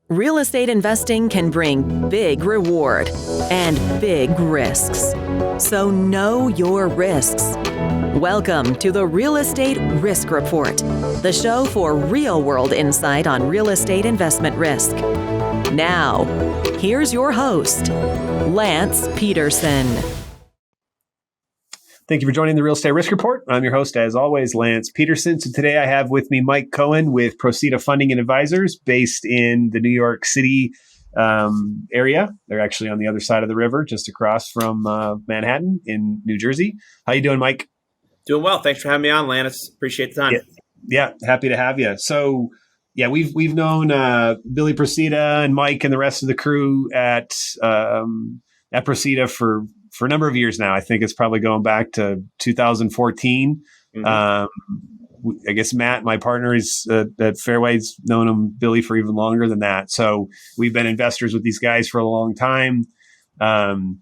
Real estate investing can bring big reward and big risks. So know your risks. Welcome to the Real Estate Risk Report, the show for real-world insight on real estate investment risk. Now, here's your host, Lance Pederson. Thank you for joining the Real Estate Risk Report. I'm your host, as always, Lance Pederson. So today I have with me Mike Coen with Procida Funding and Advisors based in the New York City area. They're actually on the other side of the river, just across from Manhattan in New Jersey. How you doing, Mike? Doing well. Thanks for having me on, Lance. Appreciate the time. Yeah, happy to have you. So, yeah, we've known Billy Procida and Mike and the rest of the crew at Procida for a number of years now. I think it's probably going back to 2014. I guess Matt, my partner, is at Fairway's known him, Billy, for even longer than that. So we've been investors with these guys for a long time. And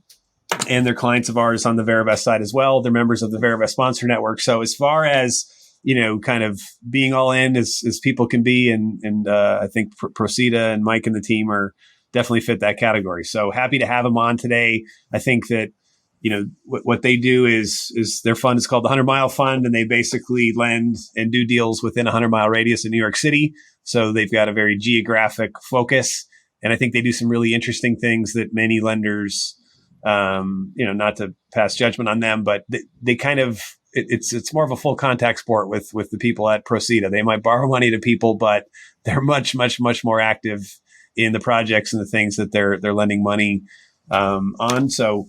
they're clients of ours on the Verivest side as well. They're members of the Verivest Sponsor Network. So as far as, kind of being all in as people can be, and I think Procida and Mike and the team are definitely fit that category. So happy to have them on today. I think that, what they do is their fund is called the 100-Mile Fund, and they basically lend and do deals within a 100-mile radius in New York City. So they've got a very geographic focus. And I think they do some really interesting things that many lenders, not to pass judgment on them, but they kind of, it's more of a full contact sport with the people at Procida. They might borrow money to people, but they're much, much, much more active in the projects and the things that they're lending money on. So,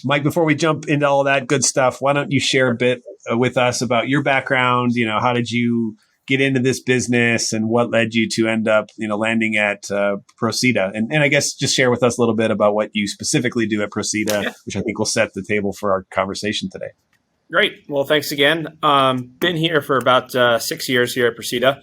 Mike, before we jump into all that good stuff, why don't you share a bit with us about your background? How did you get into this business and what led you to end up, landing at Procida? And I guess just share with us a little bit about what you specifically do at Procida, which I think will set the table for our conversation today. Great. Well, thanks again. Been here for about 6 years here at Procida.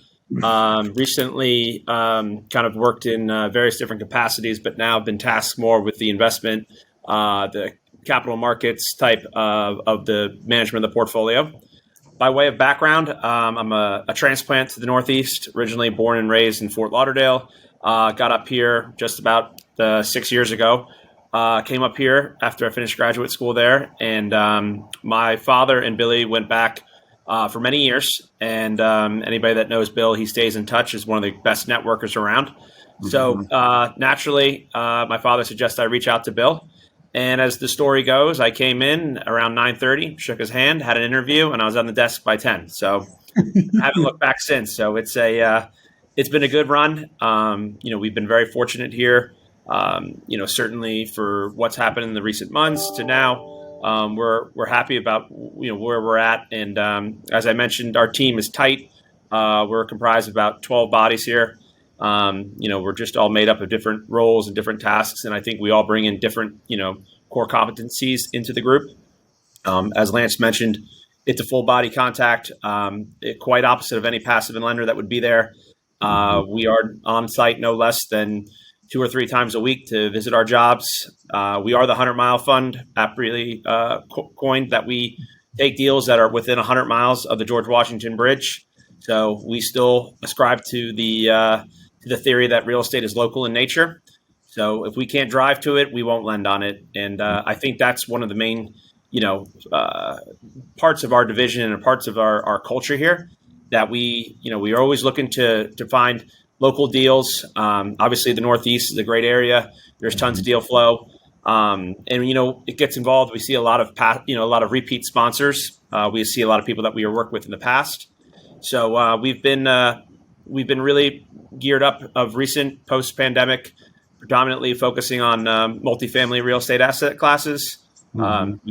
Recently kind of worked in various different capacities, but now been tasked more with the investment, the capital markets type of the management of the portfolio. By way of background, I'm a transplant to the Northeast, originally born and raised in Fort Lauderdale. Got up here just about 6 years ago. Came up here after I finished graduate school there. And my father and Billy went back for many years. And anybody that knows Bill, he stays in touch, is one of the best networkers around. Mm-hmm. So naturally, my father suggested I reach out to Bill. And as the story goes, I came in around 9:30, shook his hand, had an interview, and I was on the desk by 10. So I haven't looked back since. So it's been a good run. We've been very fortunate here. Certainly for what's happened in the recent months to now, we're happy about where we're at. And as I mentioned, our team is tight. We're comprised of about 12 bodies here. We're just all made up of different roles and different tasks. And I think we all bring in different, core competencies into the group. As Lance mentioned, it's a full body contact, quite opposite of any passive lender that would be there. We are on site no less than 2 or 3 times a week to visit our jobs. We are the 100-Mile Fund, aptly coined, that we take deals that are within 100 miles of the George Washington Bridge. So we still ascribe to the theory that real estate is local in nature. So if we can't drive to it, we won't lend on it. And I think that's one of the main, parts of our division and parts of our culture here, that we are always looking to find local deals. Obviously, the Northeast is a great area. There's tons of deal flow. And it gets involved. We see a lot of repeat sponsors. We see a lot of people that we worked with in the past. So we've been really geared up of recent post-pandemic, predominantly focusing on multifamily real estate asset classes. We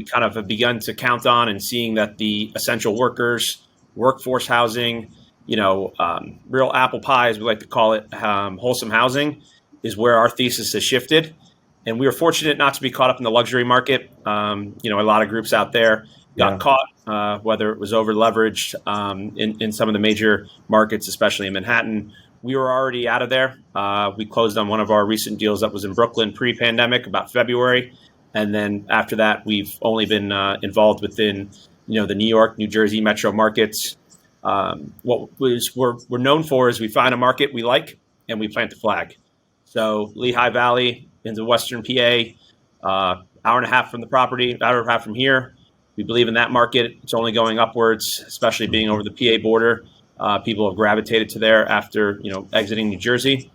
kind of have begun to count on and seeing that the essential workers, workforce housing, real apple pie, as we like to call it, wholesome housing, is where our thesis has shifted. And we were fortunate not to be caught up in the luxury market. A lot of groups out there got caught, whether it was over leveraged in some of the major markets, especially in Manhattan. We were already out of there. We closed on one of our recent deals that was in Brooklyn pre-pandemic, about February. And then after that, we've only been involved within, the New York, New Jersey metro markets. What we're known for is we find a market we like and we plant the flag. So Lehigh Valley into Western PA, hour and a half from the property, hour and a half from here. We believe in that market. It's only going upwards, especially being over the PA border. People have gravitated to there after exiting New Jersey.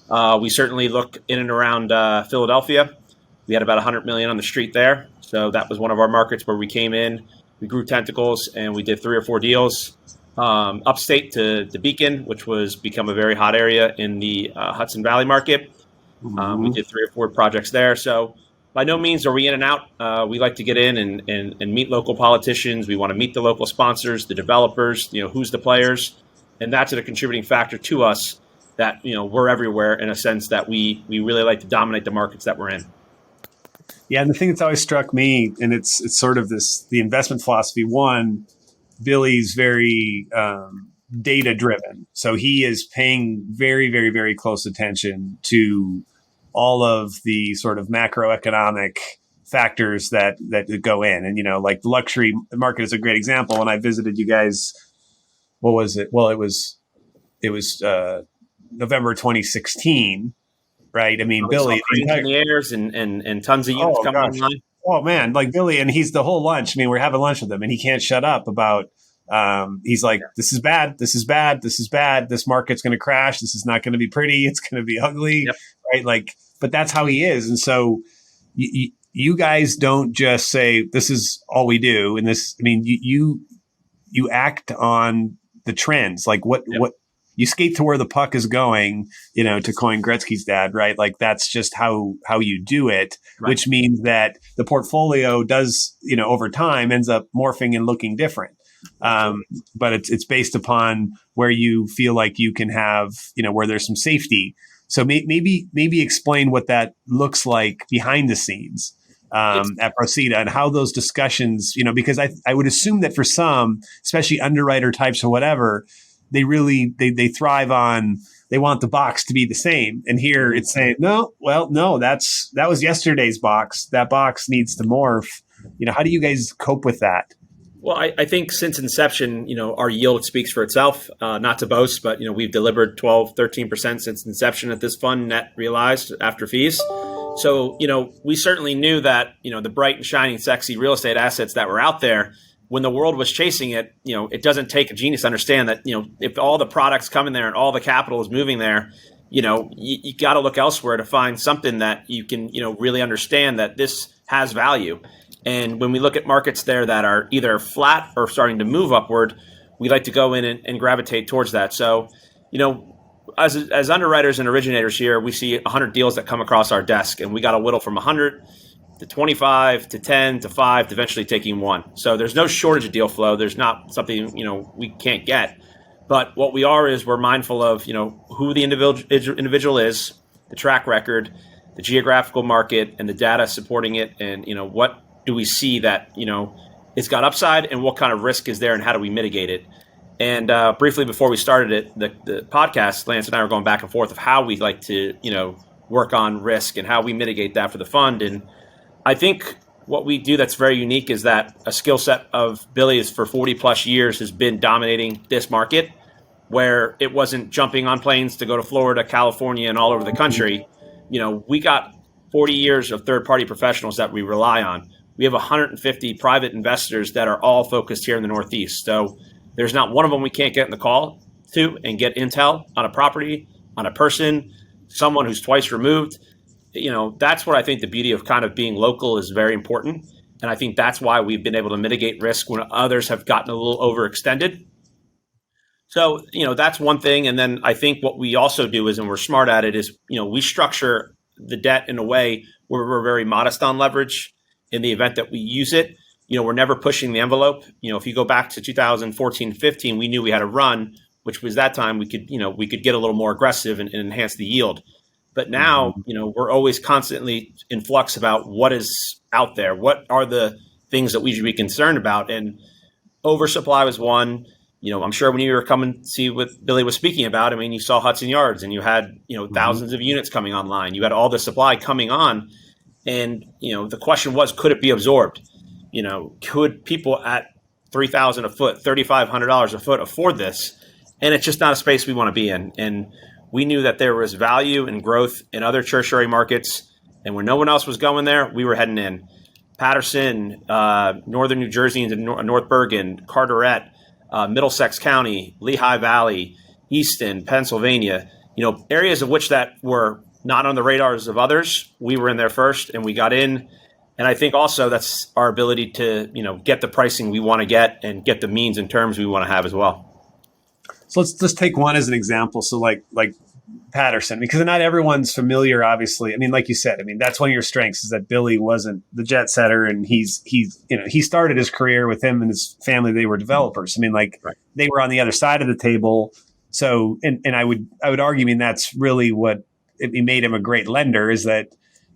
We certainly look in and around Philadelphia. We had about 100 million on the street there, so that was one of our markets where we came in. We grew tentacles and we did 3 or 4 deals. Upstate to Beacon, which was become a very hot area in the Hudson Valley market. We did 3 or 4 projects there. So by no means are we in and out. We like to get in and meet local politicians. We want to meet the local sponsors, the developers, who's the players. And that's a contributing factor to us that, we're everywhere in a sense that we really like to dominate the markets that we're in. Yeah, and the thing that's always struck me, and it's sort of the investment philosophy. One, Billy's very data driven, so he is paying very, very, very close attention to all of the sort of macroeconomic factors that go in, and like the luxury market is a great example. When I visited you guys, what was it? Well, it was November 2016. Right. I mean, Billy, engineers and tons of units coming online. Oh man, like Billy, and he's the whole lunch. I mean, we're having lunch with him and he can't shut up about, he's like, this is bad. This is bad. This is bad. This market's going to crash. This is not going to be pretty. It's going to be ugly. Yep. Right. Like, but that's how he is. And so you guys don't just say, this is all we do. And this, I mean, you act on the trends. Like what you skate to where the puck is going, to coin Gretzky's dad, right? Like that's just how you do it, right. Which means that the portfolio does, over time ends up morphing and looking different. But it's based upon where you feel like you can have, where there's some safety. So maybe explain what that looks like behind the scenes at Procida and how those discussions, because I would assume that for some, especially underwriter types or whatever, they really they thrive on, they want the box to be the same. And here it's saying, no, that was yesterday's box. That box needs to morph. How do you guys cope with that? Well, I think since inception, our yield speaks for itself, not to boast, but, we've delivered 12, 13% since inception at this fund, net realized after fees. So, we certainly knew that, the bright and shining, sexy real estate assets that were out there, when the world was chasing it, it doesn't take a genius to understand that, if all the products come in there and all the capital is moving there, you got to look elsewhere to find something that you can, really understand that this has value. And when we look at markets there that are either flat or starting to move upward, we like to go in and gravitate towards that. So, as underwriters and originators here, we see 100 deals that come across our desk, and we got to whittle from 100 to 25 to 10 to 5 to eventually taking 1. So there's no shortage of deal flow. There's not something, we can't get. But what we are is we're mindful of, who the individual is, the track record, the geographical market, and the data supporting it. And, what do we see that, it's got upside, and what kind of risk is there, and how do we mitigate it? And briefly before we started it, the podcast, Lance and I were going back and forth of how we like to, work on risk and how we mitigate that for the fund. And I think what we do that's very unique is that a skill set of Billy's for 40 plus years has been dominating this market, where it wasn't jumping on planes to go to Florida, California, and all over the country. We got 40 years of third-party professionals that we rely on. We have 150 private investors that are all focused here in the Northeast. So there's not one of them we can't get in the call to and get intel on a property, on a person, someone who's twice removed. That's what I think the beauty of kind of being local is very important. And I think that's why we've been able to mitigate risk when others have gotten a little overextended. So, that's one thing. And then I think what we also do is, and we're smart at it, is, we structure the debt in a way where we're very modest on leverage in the event that we use it. We're never pushing the envelope. If you go back to 2014, 15, we knew we had a run, which was that time we could get a little more aggressive and enhance the yield. But now, we're always constantly in flux about what is out there. What are the things that we should be concerned about? And oversupply was one. I'm sure when you were coming to see what Billy was speaking about, you saw Hudson Yards and you had, thousands of units coming online. You had all the supply coming on. And, the question was, could it be absorbed? Could people at $3,000 a foot, $3,500 a foot afford this? And it's just not a space we want to be in. And we knew that there was value and growth in other tertiary markets. And when no one else was going there, we were heading in. Pederson, northern New Jersey into North Bergen, Carteret, Middlesex County, Lehigh Valley, Easton, Pennsylvania, areas of which that were not on the radars of others. We were in there first and we got in. And I think also that's our ability to, get the pricing we want to get and get the means and terms we want to have as well. So let's take one as an example. So like Pederson, because not everyone's familiar, obviously. I mean, like you said, that's one of your strengths is that Billy wasn't the jet setter, and he started his career with him and his family. They were developers. Right. They were on the other side of the table. So, and I would argue, that's really what it made him a great lender, is that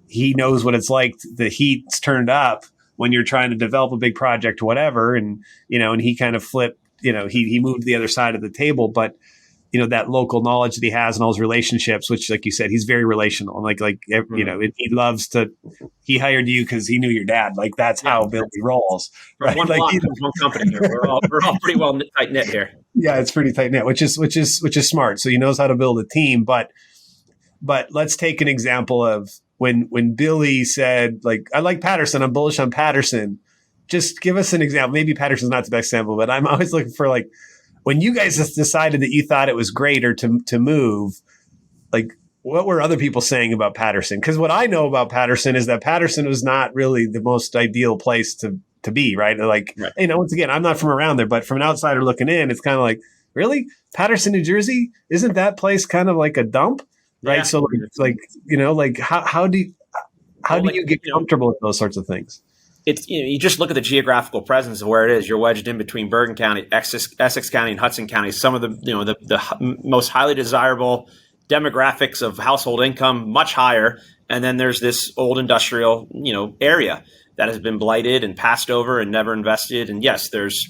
he knows what it's like. The heat's turned up when you're trying to develop a big project, whatever. And, and he kind of flipped, he moved to the other side of the table, but that local knowledge that he has and all his relationships, which, like you said, he's very relational. He loves to, he hired you because he knew your dad. Like, that's how Billy rolls. Right? One company here. We're all pretty well tight knit here. Yeah, it's pretty tight knit, which is smart. So he knows how to build a team. But let's take an example of when Billy said, I like Pederson, I'm bullish on Pederson. Just give us an example. Maybe Pederson's not the best example, but I'm always looking for when you guys decided that you thought it was great or to move, what were other people saying about Pederson? Because what I know about Pederson is that Pederson was not really the most ideal place to be, right? Once again, I'm not from around there, but from an outsider looking in, it's kind of really? Pederson, New Jersey? Isn't that place kind of like a dump? Right. Yeah. So how do you get comfortable with those sorts of things? It's, you just look at the geographical presence of where it is. You're wedged in between Bergen County, Essex County, and Hudson County. Some of the most highly desirable demographics of household income, much higher. And then there's this old industrial, area that has been blighted and passed over and never invested. And yes, there's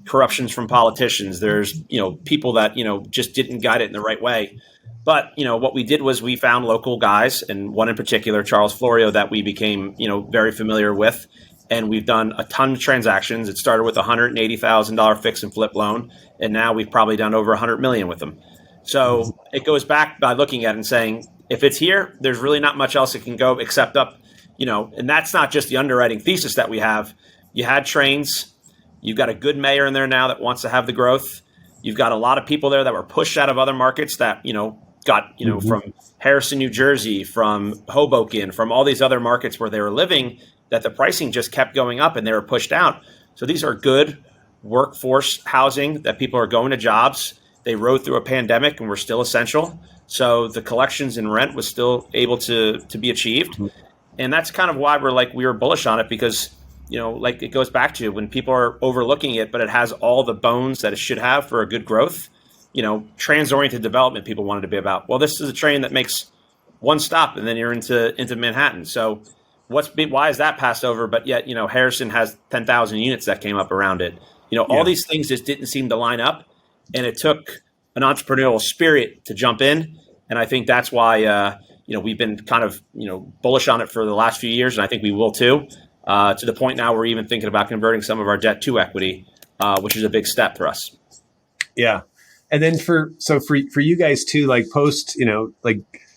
corruptions from politicians. There's, people that, just didn't guide it in the right way. But, what we did was we found local guys, and one in particular, Charles Florio, that we became, very familiar with. And we've done a ton of transactions. It started with a $180,000 fix and flip loan. And now we've probably done over $100 million with them. So it goes back by looking at it and saying, if it's here, there's really not much else it can go except up, and that's not just the underwriting thesis that we have. You had trains. You've got a good mayor in there now that wants to have the growth. You've got a lot of people there that were pushed out of other markets that, got, from Harrison, New Jersey, from Hoboken, from all these other markets where they were living, that the pricing just kept going up and they were pushed out. So these are good workforce housing that people are going to jobs. They rode through a pandemic and were still essential. So the collections and rent was still able to be achieved. And that's kind of why we were bullish on it, because, it goes back to when people are overlooking it, but it has all the bones that it should have for a good growth. Trans-oriented development people wanted to be about. Well, this is a train that makes one stop and then you're into Manhattan. So why is that passed over? But yet, Harrison has 10,000 units that came up around it. All these things just didn't seem to line up, and it took an entrepreneurial spirit to jump in. And I think that's why, we've been kind of, bullish on it for the last few years. And I think we will too, to the point now we're even thinking about converting some of our debt to equity, which is a big step for us. Yeah. And then for you guys too, post,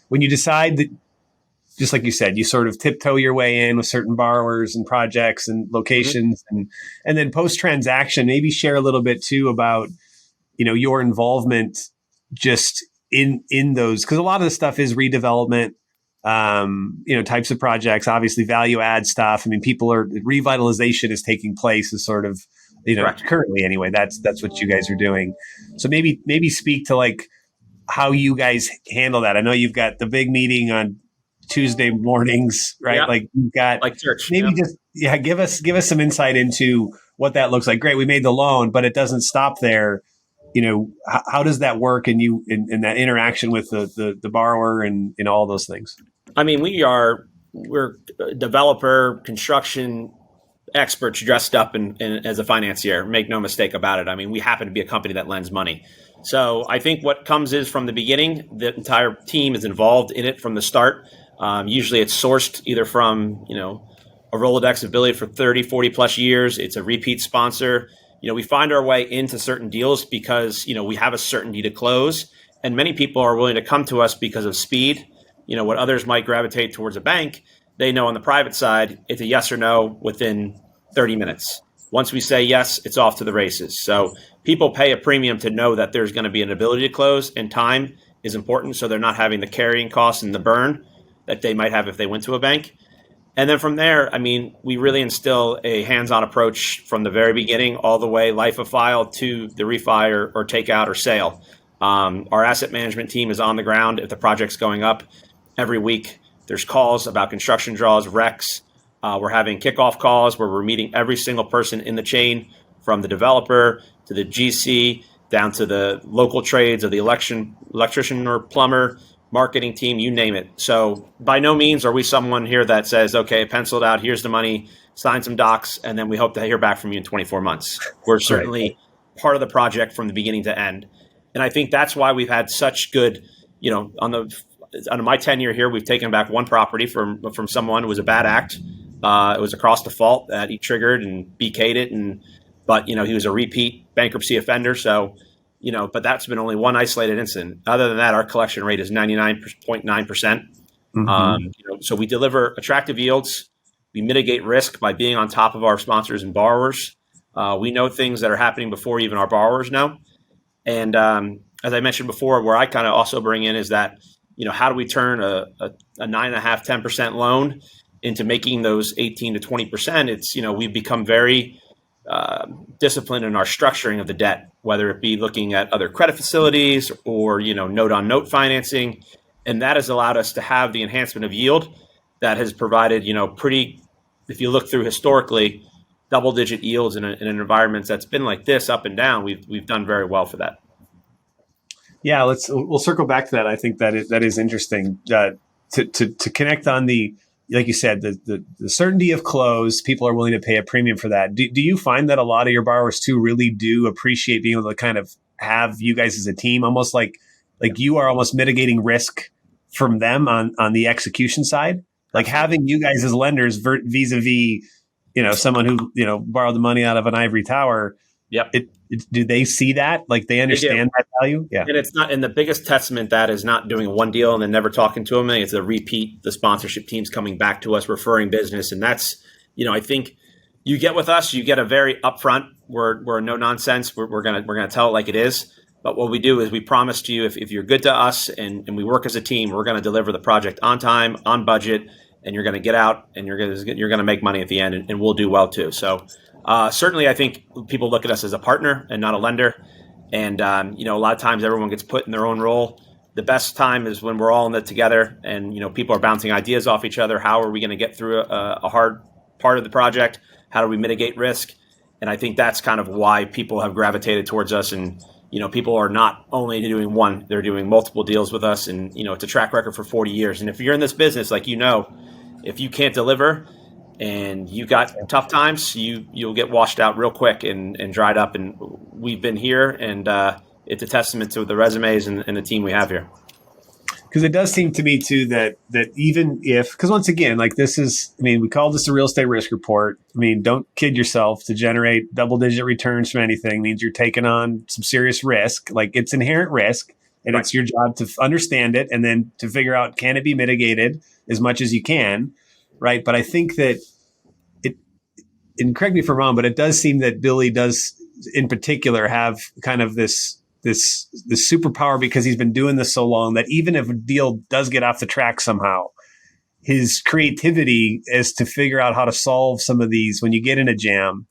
when you decide that, just like you said, you sort of tiptoe your way in with certain borrowers and projects and locations, and then post transaction, maybe share a little bit too about, your involvement just in those, because a lot of the stuff is redevelopment, types of projects, obviously value add stuff. Revitalization is taking place as sort of, Correct. Currently anyway, that's what you guys are doing. So maybe speak to how you guys handle that. I know you've got the big meeting on Tuesday mornings, right? Yeah. You've got church. Maybe give us some insight into what that looks like. Great, we made the loan, but it doesn't stop there. How does that work in that interaction with the borrower and all those things? We're a developer, construction experts dressed up in as a financier. Make no mistake about it. We happen to be a company that lends money. So I think what comes is from the beginning, the entire team is involved in it from the start. Usually it's sourced either from, a Rolodex ability for 30, 40 plus years. It's a repeat sponsor. We find our way into certain deals because, we have a certainty to close. And many people are willing to come to us because of speed. What others might gravitate towards a bank, they know on the private side, it's a yes or no within 30 minutes. Once we say yes, it's off to the races. So people pay a premium to know that there's going to be an ability to close, and time is important. So they're not having the carrying costs and the burn that they might have if they went to a bank. And then from there, we really instill a hands-on approach from the very beginning all the way life of file to the refi or takeout or sale. Our asset management team is on the ground if the project's going up every week. There's calls about construction draws, recs. We're having kickoff calls where we're meeting every single person in the chain, from the developer to the GC down to the local trades or the electrician or plumber, marketing team, you name it. So by no means are we someone here that says, okay, penciled out, here's the money, sign some docs, and then we hope to hear back from you in 24 months. We're certainly part of the project from the beginning to end. And I think that's why we've had such good, on my tenure here, we've taken back one property from someone who was a bad act. It was a cross default that he triggered and BK'd it. But he was a repeat bankruptcy offender. So, but that's been only one isolated incident. Other than that, our collection rate is 99.9%. So we deliver attractive yields. We mitigate risk by being on top of our sponsors and borrowers. We know things that are happening before even our borrowers know. And as I mentioned before, where I kind of also bring in is that, how do we turn a 9.5%, 10% loan into making those 18 to 20%? It's, we've become very disciplined in our structuring of the debt, whether it be looking at other credit facilities or, note on note financing. And that has allowed us to have the enhancement of yield that has provided, if you look through historically, double digit yields in an environment that's been like this up and down. We've done very well for that. Yeah, we'll circle back to that. I think that is interesting to connect on the, like you said, the certainty of close. People are willing to pay a premium for that. Do you find that a lot of your borrowers too really do appreciate being able to kind of have you guys as a team, almost like you are almost mitigating risk from them on the execution side, like having you guys as lenders vis-a-vis, someone who borrowed the money out of an ivory tower. Yep. Do they see that? Like they understand that value? Yeah. And it's not, and the biggest testament that is not doing one deal and then never talking to them. It's the repeat, the sponsorship teams coming back to us, referring business. And that's, I think you get with us, you get a very upfront, we're no nonsense. We're going to tell it like it is. But what we do is we promise to you, if you're good to us and we work as a team, we're going to deliver the project on time, on budget, and you're going to get out and you're going to make money at the end, and we'll do well too. So certainly I think people look at us as a partner and not a lender. And, a lot of times everyone gets put in their own role. The best time is when we're all in it together and, people are bouncing ideas off each other. How are we going to get through a hard part of the project? How do we mitigate risk? And I think that's kind of why people have gravitated towards us. And, people are not only doing one, they're doing multiple deals with us. And, it's a track record for 40 years. And if you're in this business, like, if you can't deliver and you got tough times, you'll get washed out real quick and dried up. And we've been here, and it's a testament to the resumes and the team we have here. Because it does seem to me too that even if, because once again, like this is, we call this a real estate risk report. Don't kid yourself. To generate double-digit returns from anything means you're taking on some serious risk. Like it's inherent risk, and It's your job to understand it and then to figure out, can it be mitigated as much as you can, right? But I think that and correct me if I'm wrong, but it does seem that Billy does in particular have kind of this superpower, because he's been doing this so long, that even if a deal does get off the track somehow, his creativity is to figure out how to solve some of these when you get in a jam.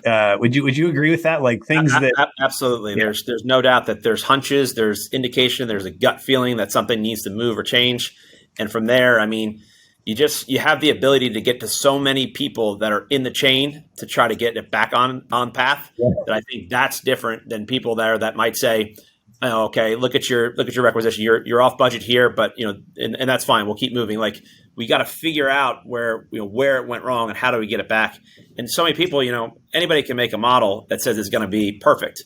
Would you agree with that? Like things that absolutely. Yeah. There's no doubt that there's hunches, there's indication, there's a gut feeling that something needs to move or change. And from there, you have the ability to get to so many people that are in the chain to try to get it back on path. Yeah. That I think that's different than people there that might say, oh, okay, look at your requisition. You're off budget here, but and that's fine. We'll keep moving. Like we got to figure out where it went wrong and how do we get it back. And so many people, anybody can make a model that says it's going to be perfect.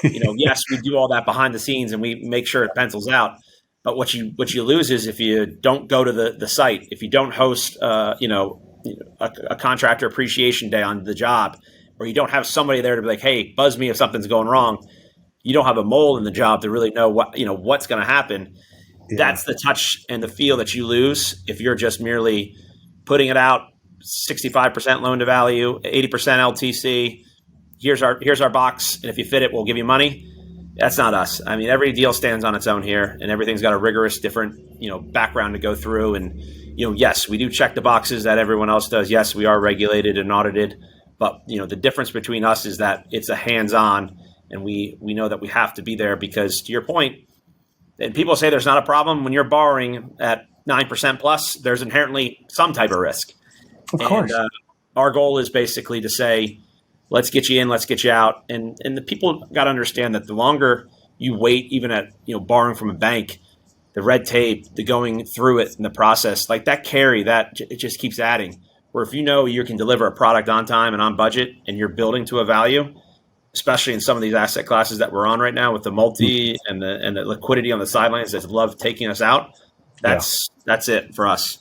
Yes, we do all that behind the scenes and we make sure it pencils out. But what you lose is if you don't go to the site, if you don't host a contractor appreciation day on the job, or you don't have somebody there to be like, hey, buzz me if something's going wrong, you don't have a mole in the job to really know what's going to happen. Yeah. That's the touch and the feel that you lose if you're just merely putting it out 65% loan to value, 80% LTC. Here's our box, and if you fit it, we'll give you money. That's not us. I mean, every deal stands on its own here, and everything's got a rigorous, different, background to go through. And yes, we do check the boxes that everyone else does. Yes, we are regulated and audited, but the difference between us is that it's a hands-on, and we know that we have to be there because, to your point, and people say there's not a problem when you're borrowing at 9% plus. There's inherently some type of risk. Of course. And, our goal is basically to say, let's get you in, let's get you out. And the people got to understand that the longer you wait, even at borrowing from a bank, the red tape, the going through it in the process, like that it just keeps adding. Where if you can deliver a product on time and on budget, and you're building to a value, especially in some of these asset classes that we're on right now with the multi and the liquidity on the sidelines that love taking us out, that's it for us.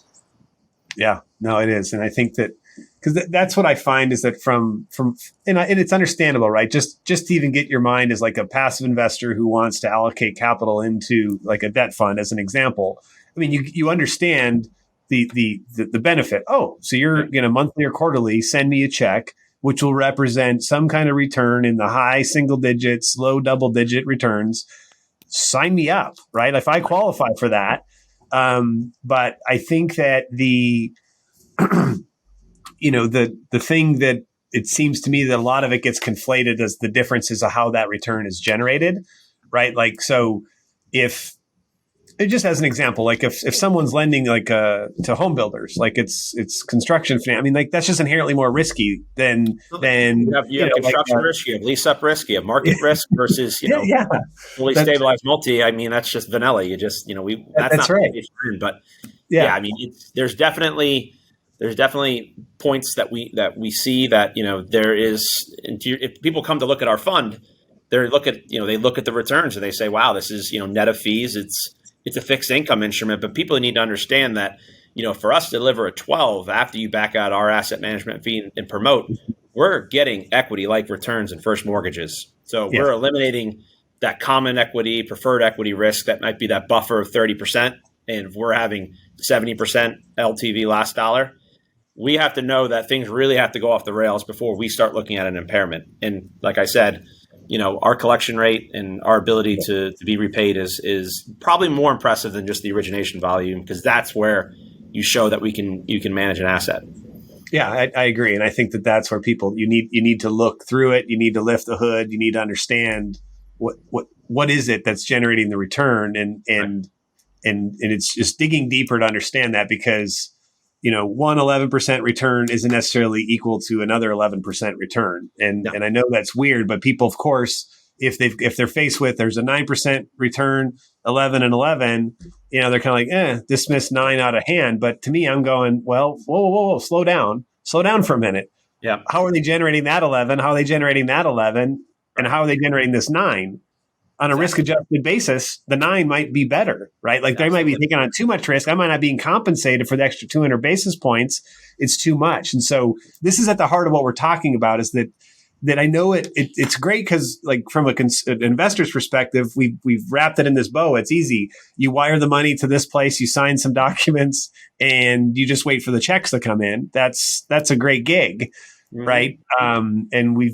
Yeah, no, it is. And I think that because that's what I find is that and it's understandable, right? Just to even get your mind as like a passive investor who wants to allocate capital into like a debt fund, as an example. I mean, you understand the benefit. Oh, so you're going to monthly or quarterly send me a check, which will represent some kind of return in the high single digits, low double digit returns. Sign me up, right? If I qualify for that. But I think that the thing that it seems to me that a lot of it gets conflated as the differences of how that return is generated, right? Like, so if just as an example, like if someone's lending like to home builders, like it's construction finance, I mean, like that's just inherently more risky than you have construction risk, you have lease up risk, you have market risk versus fully stabilized multi. I mean, that's just vanilla. You just that's not right. But I mean, there's definitely points that we see that there is. If people come to look at our fund, they look at the returns and they say, wow, this is net of fees. It's a fixed income instrument, but people need to understand that, for us to deliver a 12 after you back out our asset management fee and promote, we're getting equity-like returns in first mortgages. So we're eliminating that common equity, preferred equity risk that might be that buffer of 30%. And if we're having 70% LTV last dollar, we have to know that things really have to go off the rails before we start looking at an impairment. And like I said, our collection rate and our ability to be repaid is probably more impressive than just the origination volume, because that's where you show that you can manage an asset. Yeah, I agree. And I think that's where you need to look through it. You need to lift the hood. You need to understand what is it that's generating the return. And it's just digging deeper to understand that, because 11% return isn't necessarily equal to another 11% return. And I know that's weird, but people, of course, if they're faced with, there's a 9% return, 11 and 11, they're kind of like, dismiss 9 out of hand. But to me, I'm going, well, whoa, slow down for a minute. Yeah. How are they generating that 11? How are they generating that 11? And how are they generating this 9? On a risk-adjusted basis, the 9 might be better, right? Like they might be taking on too much risk. I might not be compensated for the extra 200 basis points. It's too much. And so this is at the heart of what we're talking about, is that I know it's great because, like, from an investor's perspective, we've wrapped it in this bow. It's easy. You wire the money to this place, you sign some documents, and you just wait for the checks to come in. That's a great gig, right? And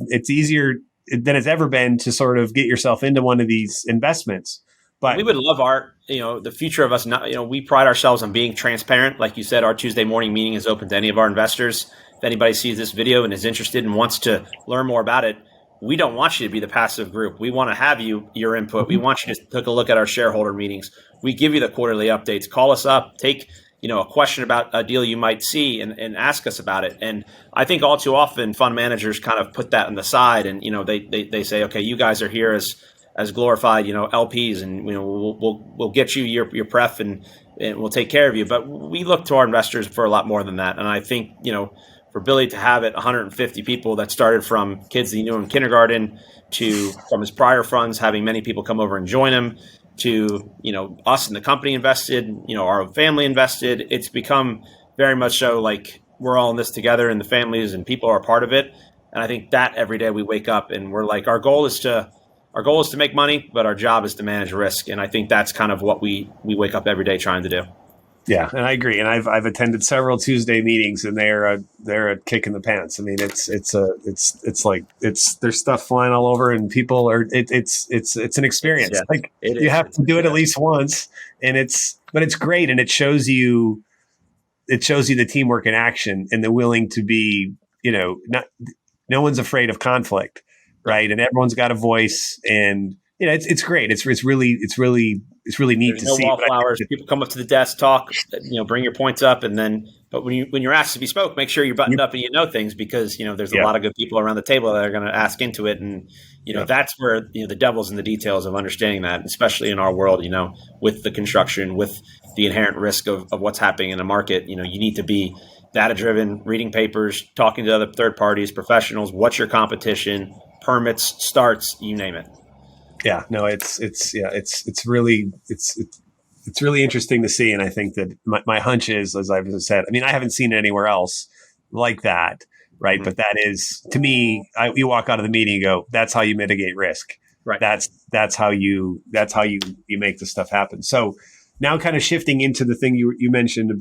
it's easier than it's ever been to sort of get yourself into one of these investments. But we would love the future of us. Not, we pride ourselves on being transparent. Like you said, our Tuesday morning meeting is open to any of our investors. If anybody sees this video and is interested and wants to learn more about it, we don't want you to be the passive group. We want to have your input. We want you to take a look at our shareholder meetings. We give you the quarterly updates. Call us up. Take a question about a deal you might see and ask us about it. And I think all too often fund managers kind of put that on the side, and they say, okay, you guys are here as glorified LPs, and we'll get you your pref and we'll take care of you. But we look to our investors for a lot more than that. And I think for Billy to have 150 people that started from kids that he knew in kindergarten to from his prior funds, having many people come over and join him, to us and the company invested, our family invested. It's become very much so like we're all in this together, and the families and people are a part of it. And I think that every day we wake up and we're like, our goal is to our goal is to make money, but our job is to manage risk. And I think that's kind of what we wake up every day trying to do. Yeah, and I agree. And I've attended several Tuesday meetings, and they're a kick in the pants. I mean, there's stuff flying all over, and people are it's an experience. Yeah, like you have to do it at least once, and it's great, and it shows you the teamwork in action and the willing to be, no one's afraid of conflict, right? And everyone's got a voice, and it's great. It's really neat There's to no see. wallflowers. People come up to the desk, talk, bring your points up, and then. But when you're asked to be spoke, make sure you're buttoned up and you know things, because there's a lot of good people around the table that are going to ask into it, and that's where the devil's in the details of understanding that, especially in our world. With the construction, with the inherent risk of what's happening in the market. You need to be data driven, reading papers, talking to other third parties, professionals. What's your competition? Permits, starts, you name it. Yeah, no, it's really interesting to see, and I think that my hunch is, as I've said, I mean, I haven't seen it anywhere else like that, right? Mm-hmm. But that is, to me, you walk out of the meeting and go, "That's how you mitigate risk." Right. That's how you make this stuff happen. So now, kind of shifting into the thing you mentioned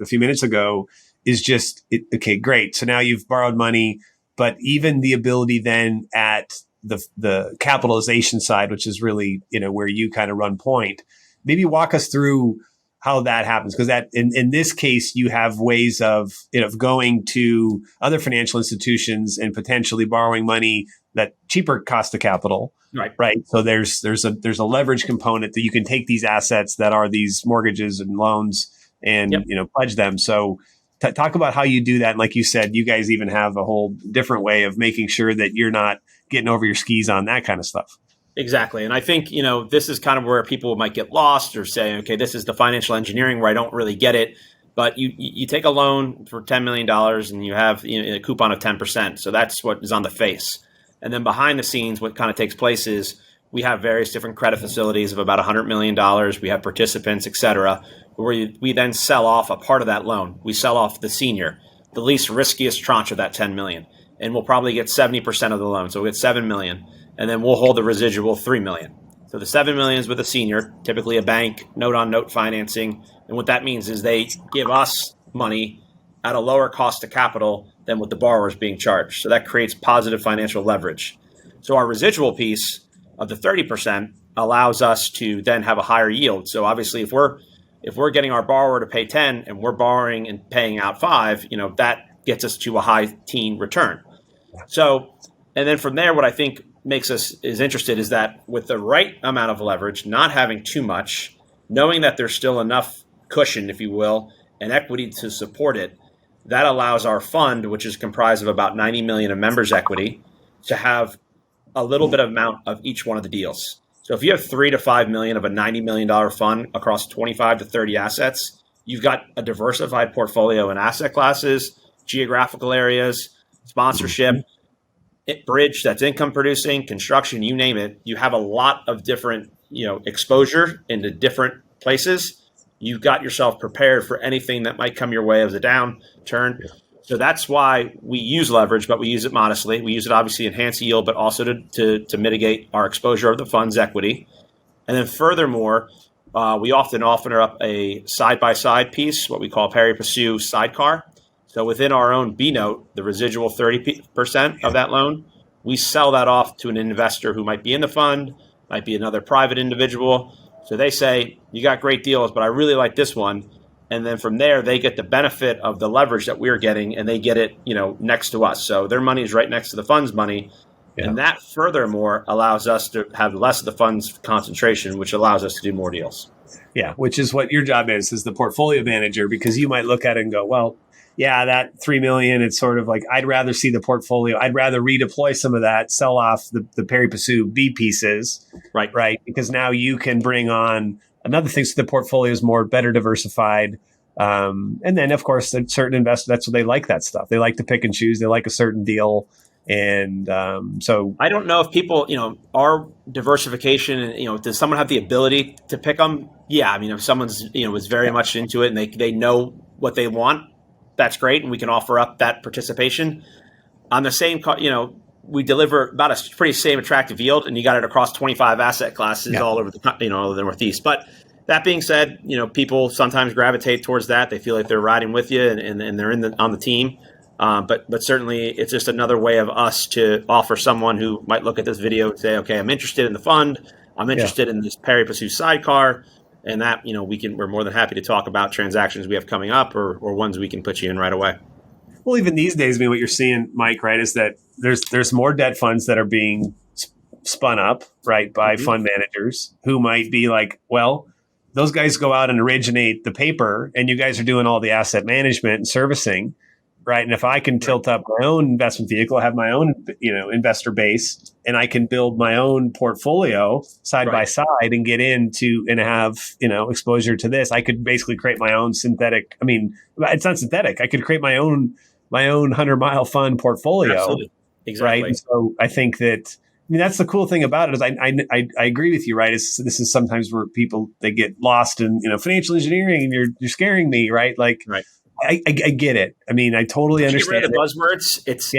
a few minutes ago, is just okay, great. So now you've borrowed money, but even the ability then at the capitalization side, which is really, where you kind of run point, maybe walk us through how that happens. Because that in this case, you have ways of, going to other financial institutions and potentially borrowing money that cheaper cost of capital. Right. So there's a leverage component that you can take these assets that are these mortgages and loans and, pledge them. So talk about how you do that. And like you said, you guys even have a whole different way of making sure that you're not getting over your skis on that kind of stuff. Exactly. And I think, this is kind of where people might get lost or say, okay, this is the financial engineering where I don't really get it. But you take a loan for $10 million and you have a coupon of 10%. So that's what is on the face. And then behind the scenes, what kind of takes place is we have various different credit facilities of about $100 million. We have participants, et cetera, where we then sell off a part of that loan. We sell off the senior, the least riskiest tranche of that $10 million. And we'll probably get 70% of the loan. So we'll get $7 million. And then we'll hold the residual $3 million. So the $7 million is with a senior, typically a bank, note-on-note financing. And what that means is they give us money at a lower cost of capital than what the borrower is being charged. So that creates positive financial leverage. So our residual piece of the 30% allows us to then have a higher yield. So obviously, if we're getting our borrower to pay 10 and we're borrowing and paying out 5, that gets us to a high teen return. So, and then from there, what I think makes us is interested is that with the right amount of leverage, not having too much, knowing that there's still enough cushion, if you will, and equity to support it, that allows our fund, which is comprised of about 90 million of members' equity, to have a little bit of amount of each one of the deals. So if you have 3 to 5 million of a $90 million fund across 25 to 30 assets, you've got a diversified portfolio in asset classes, geographical areas, sponsorship, bridge that's income producing, construction, you name it. You have a lot of different, exposure into different places. You've got yourself prepared for anything that might come your way as a downturn. Yeah. So that's why we use leverage, but we use it modestly. We use it obviously to enhance yield, but also to mitigate our exposure of the fund's equity. And then furthermore, we often offer up a side-by-side piece, what we call pari passu sidecar. So within our own B note, the residual 30% of that loan, we sell that off to an investor who might be in the fund, might be another private individual. So they say, you got great deals, but I really like this one. And then from there, they get the benefit of the leverage that we're getting, and they get it, next to us. So their money is right next to the fund's money. Yeah. And that furthermore allows us to have less of the fund's concentration, which allows us to do more deals. Yeah, which is what your job is the portfolio manager, because you might look at it and go, well, yeah, that $3 million, it's sort of like, I'd rather see the portfolio. I'd rather redeploy some of that, sell off the pari passu B pieces. Right. Because now you can bring on another thing. So the portfolio is better diversified. And then, of course, certain investors, that's what they like, that stuff. They like to pick and choose. They like a certain deal. And so I don't know if people, our diversification, does someone have the ability to pick them? Yeah. I mean, if someone's, is very much into it and they know what they want, that's great. And we can offer up that participation. On the same, we deliver about a pretty same attractive yield, and you got it across 25 asset classes all over all over the Northeast. But that being said, people sometimes gravitate towards that. They feel like they're riding with you and they're on the team. But certainly it's just another way of us to offer someone who might look at this video and say, okay, I'm interested in the fund. I'm interested in this pari passu sidecar. And that, we're more than happy to talk about transactions we have coming up or ones we can put you in right away. Well, even these days, what you're seeing, Mike, right, is that there's more debt funds that are being spun up, right, by fund managers who might be like, well, those guys go out and originate the paper, and you guys are doing all the asset management and servicing, right? And if I can tilt up my own investment vehicle, have my own, investor base, and I can build my own portfolio side by side and get into and have, exposure to this, I could basically create my own synthetic. I mean, it's not synthetic. I could create my own 100-mile fund portfolio. Absolutely. Exactly. Right. And so I think that, that's the cool thing about it is I agree with you, right? This is sometimes where they get lost in, financial engineering and you're scaring me, right? Like, I get it. I mean, I totally understand. Get rid of the buzzwords. It's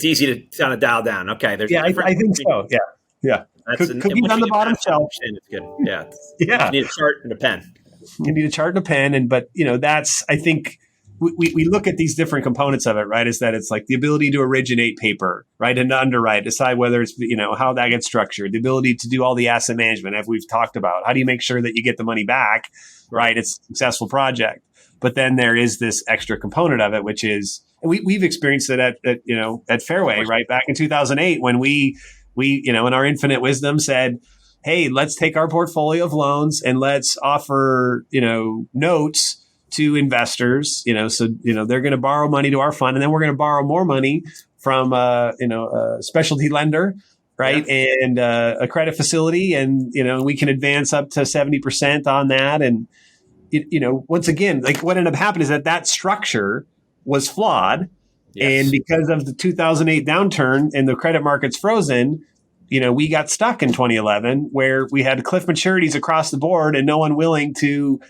easy to kind of dial down. Okay. There's I think so. Yeah. Yeah. Cookies on the bottom shelf. It's good. Yeah. You need a chart and a pen. You need a chart and a pen. But that's, I think we look at these different components of it, right? Is that it's like the ability to originate paper, right? And to underwrite, decide whether it's, how that gets structured, the ability to do all the asset management, as we've talked about. How do you make sure that you get the money back, right? It's a successful project. But then there is this extra component of it, which is, and we've experienced it at Fairway, right? Back in 2008, when we in our infinite wisdom said, hey, let's take our portfolio of loans and let's offer, notes to investors, so, they're going to borrow money to our fund, and then we're going to borrow more money from, a specialty lender, right? Yeah. And a credit facility, and, we can advance up to 70% on that. And, once again, like what ended up happening is that structure was flawed. Yes. And because of the 2008 downturn and the credit markets frozen, we got stuck in 2011 where we had cliff maturities across the board and no one willing to,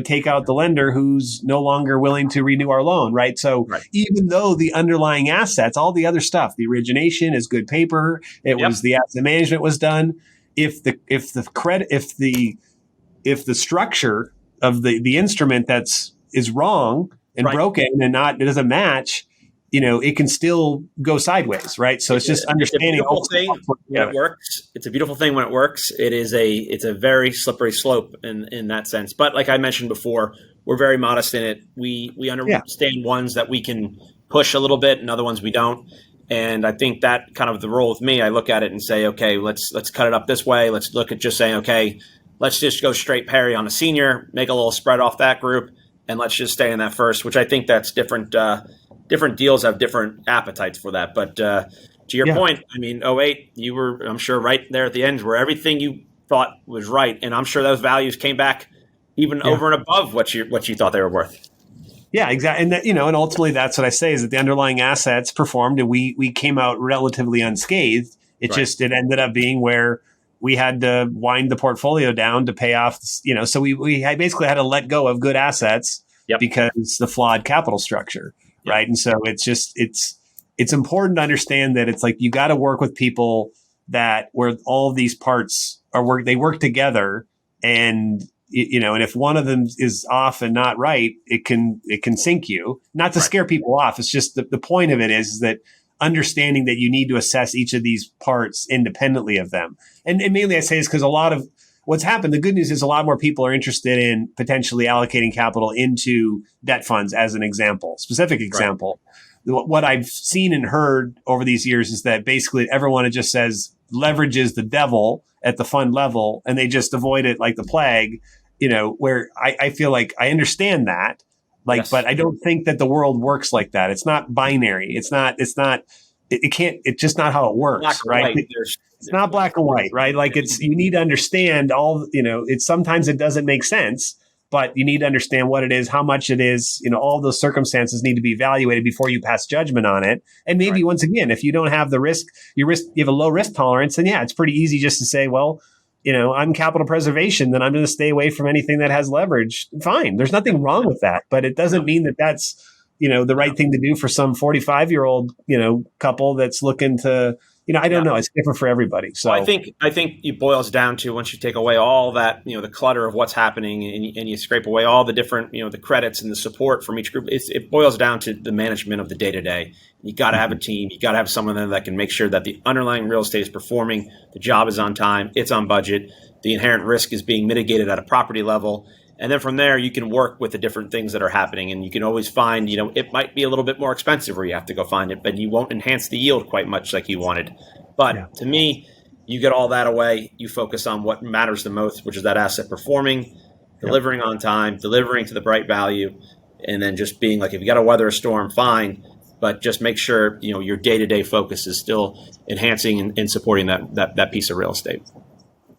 take out the lender who's no longer willing to renew our loan. Right. So even though the underlying assets, all the other stuff, the origination is good paper, was the asset management was done. If the structure of the instrument is wrong and broken and it doesn't match, it can still go sideways, right? So it's just understanding. It's a beautiful thing when it works. It's a beautiful thing when it works. It's a very slippery slope in that sense. But like I mentioned before, we're very modest in it. We understand ones that we can push a little bit and other ones we don't. And I think that kind of the role with me, I look at it and say, okay, let's cut it up this way. Let's look at just saying, okay, let's just go straight pari on a senior, make a little spread off that group, and let's just stay in that first, which I think that's different. Different deals have different appetites for that. But to your point, I mean, 08, you were, I'm sure, right there at the end where everything you thought was right. And I'm sure those values came back even over and above what you thought they were worth. Yeah, exactly. And that, and ultimately that's what I say is that the underlying assets performed and we came out relatively unscathed. It ended up being where we had to wind the portfolio down to pay off, so we basically had to let go of good assets because the flawed capital structure. Right. And so it's important to understand that it's like you got to work with people where all of these parts they work together. And, and if one of them is off and not right, it can sink you. Not to scare people off. It's just the point of it is that understanding that you need to assess each of these parts independently of them. And mainly I say this because a lot of what's happened, the good news is a lot more people are interested in potentially allocating capital into debt funds as an specific example. Right. What I've seen and heard over these years is that basically everyone just says leverage is the devil at the fund level and they just avoid it like the plague, where I feel like I understand that, but I don't think that the world works like that. It's not binary. It's just not how it works, right? It's not black and white, right? Like you need to understand sometimes it doesn't make sense, but you need to understand what it is, how much it is, all those circumstances need to be evaluated before you pass judgment on it. And maybe once again, if you don't have the risk, you have a low risk tolerance, then it's pretty easy just to say, well, I'm capital preservation, then I'm going to stay away from anything that has leverage. Fine. There's nothing wrong with that, but it doesn't mean that that's the right thing to do for some 45-year-old, couple that's looking to, I don't know. It's different for everybody. So well, I think it boils down to, once you take away all that, the clutter of what's happening, and you scrape away all the different, the credits and the support from each group, it boils down to the management of the day to day. You got to have a team. You got to have someone there that can make sure that the underlying real estate is performing, the job is on time, it's on budget, the inherent risk is being mitigated at a property level. And then from there, you can work with the different things that are happening. And you can always find, it might be a little bit more expensive where you have to go find it, but you won't enhance the yield quite much like you wanted. But to me, you get all that away. You focus on what matters the most, which is that asset performing, delivering on time, delivering to the right value, and then just being like, if you got to weather a storm, fine. But just make sure, your day-to-day focus is still enhancing and supporting that piece of real estate.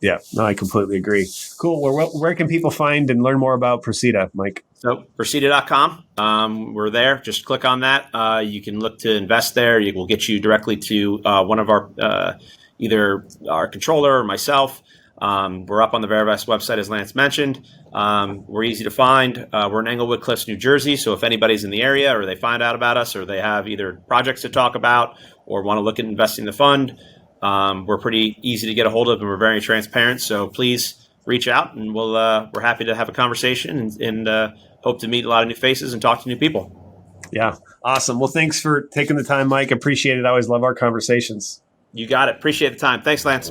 Yeah, no, I completely agree. Cool. Where can people find and learn more about Procida, Mike? So Procida.com. We're there. Just click on that. You can look to invest there. It will get you directly to one of our, either our controller or myself. We're up on the Verivest website, as Lance mentioned. We're easy to find. We're in Englewood Cliffs, New Jersey. So if anybody's in the area, or they find out about us, or they have either projects to talk about or want to look at investing in the fund, we're pretty easy to get a hold of, and we're very transparent. So please reach out, and we're happy to have a conversation and hope to meet a lot of new faces and talk to new people. Yeah. Awesome. Well, thanks for taking the time, Mike. Appreciate it. I always love our conversations. You got it. Appreciate the time. Thanks, Lance.